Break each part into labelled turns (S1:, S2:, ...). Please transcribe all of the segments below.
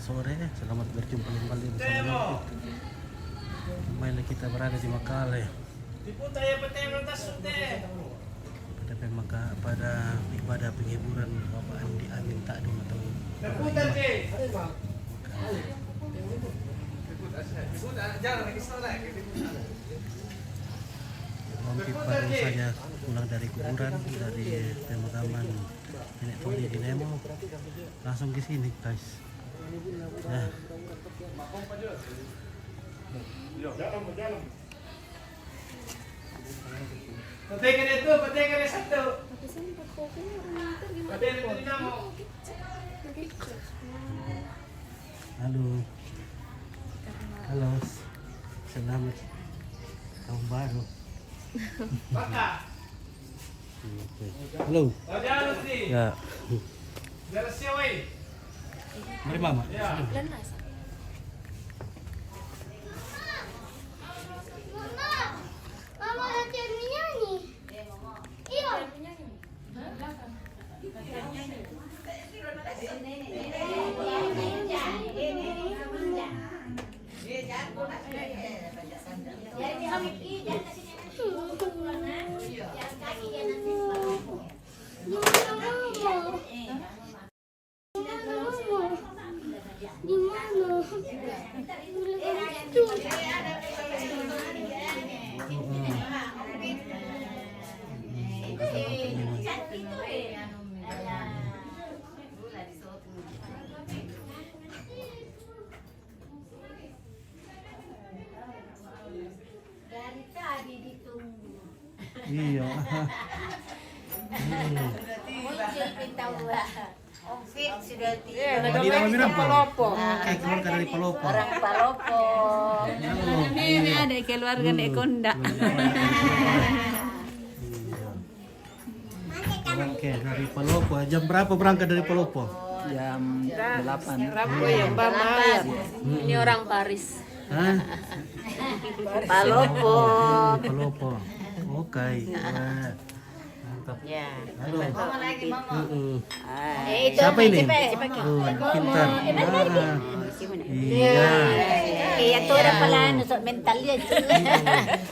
S1: sore, selamat berjumpa kembali bersama kami. Kembali kita berada di Makale. Pada ibadah penghiburan Bapak Andi Amin Takdim atau Mungkin baru saja pulang dari kuburan, dari pemakaman Nenek Tony di Nemo, langsung ke sini guys. Ya.
S2: Patikan itu satu.
S1: Halo, selamat tahun baru. Halo. Ya. Mari mama.
S3: Mama latihan menyanyi. Iya. Dari tadi ditunggu.
S1: Iya.
S3: Muncul pitawa. Om Fit sudah tiba.
S1: Di dalam minum Palopo. Kayak keluarga dari Palopo.
S3: Orang Palopo.
S4: Ini ada keluarga Nek Konda.
S1: Oke, dari Palopo. Jam berapa berangkat dari Palopo?
S5: Jam 8.
S4: Rapo ya, Mbak Maya. Ini orang Paris.
S1: Hah?
S4: Palopo.
S1: Palopo. Oke. Ya. Mantap.
S4: Ya.
S1: Halo.
S3: Mama lagi mama.
S4: Itu
S1: Siapa ini?
S4: Cepat.
S1: Oh, pintar. Iya.
S4: Iya tuh orang pala nusok mentalnya itu.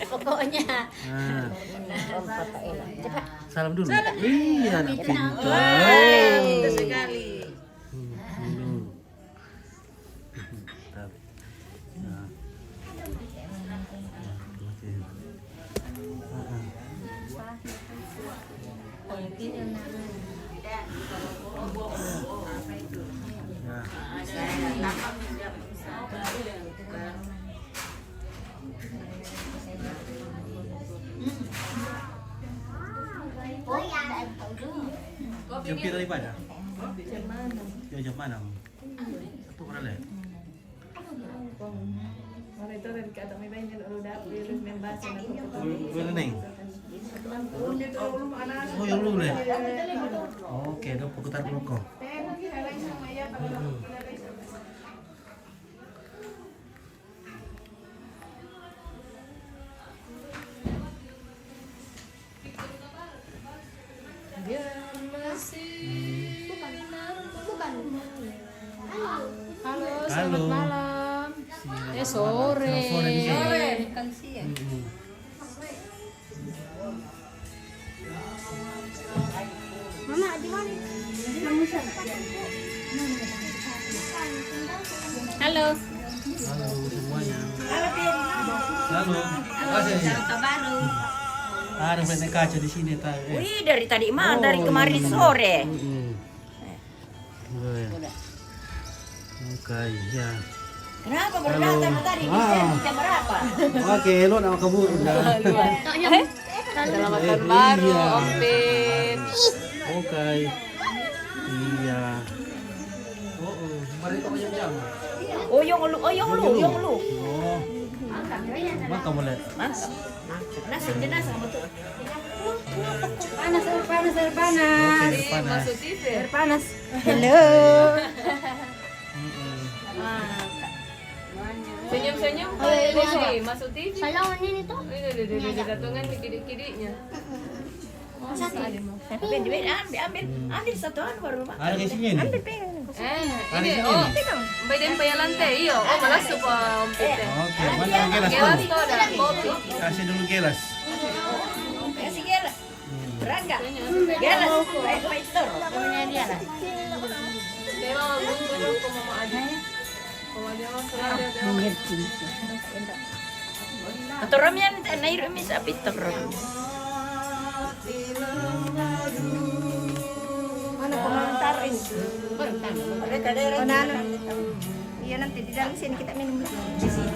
S4: Pokoknya.
S1: Nah,
S4: Cepat.
S1: salam dulu. Iya, anak pintar.
S4: Itu sekali.
S1: Mantap. Ya.
S3: Oh ya.
S1: Jam kita ibadah? Ya, jam mana? Satu orang leh.
S4: Itu dari kata may banyak udah virus membasa na
S1: Wala na eh. Oh, yung lule. Oke, dong putar dulu kok.
S4: Halo,
S1: Halo.
S4: selamat malam. Sore.
S1: Sore di sini.
S4: Kan siang.
S3: Mama di mana?
S4: Halo.
S1: Halo semuanya. Halo. Kasih.
S4: Baru.
S1: Ada banyak kaca di sini tak?
S4: Wih, dari tadi mah, dari kemarin sore.
S1: Oke, ya.
S4: Kenapa baru datang tadi? Jam berapa?
S1: Oke, lo nama kamu udah.
S4: Selamat
S1: tahun
S4: baru,
S1: iya.
S4: Om Pin.
S1: Oke. Iya. Oh, mari kamu jam-jam.
S4: Oh, yang lu.
S1: Oh. Mana kamu lihat?
S4: Mantap. Nasi betul.
S3: Panas.
S1: Oke, panas.
S4: Panas. Halo. Senyum-senyum. Masuk TV.
S3: Kalau ini tuh.
S4: Ini datangan di kiri-kirinya.
S3: Satu.
S4: Ambil satu baru, Mak.
S1: Ada isinya ini.
S4: Ambil pegang.
S1: Kali
S6: ini
S1: sini.
S6: pwede pa yung lante. Iyo, malaso pa ang pite.
S1: Oke, mana ang gelas
S6: Gelas
S1: dulu?
S6: to, ada kopi.
S1: Kasih dulu gelas.
S4: Kasi gelas. Raga. Gelas. Paitor. Punya dia lah.
S6: Kaya mga gusto ko mamaali. Kumadya mo sa lada.
S4: Aturam yan, nairam sa pitor.
S3: Ano komentarin? Ano? Iya nanti di dalam sini kita minum lah. Di sini.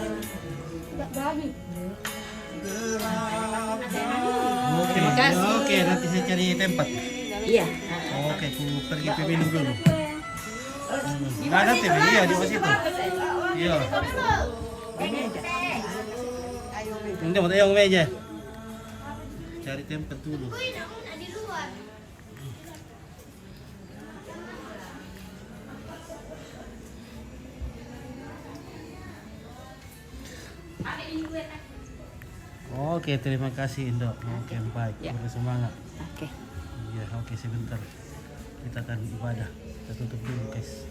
S1: Oke, oke, nanti saya cari tempat.
S4: Iya.
S1: Oke, aku pergi minum dulu. Nah, nanti iya di situ. Iya. Hindi mo tayo meja. Cari tempat dulu. Oke, terima kasih Indo. Oke, baik.
S4: Ya.
S1: Bersemangat.
S4: Oke.
S1: Iya, oke sebentar. Kita akan ibadah. Kita tutup dulu, guys.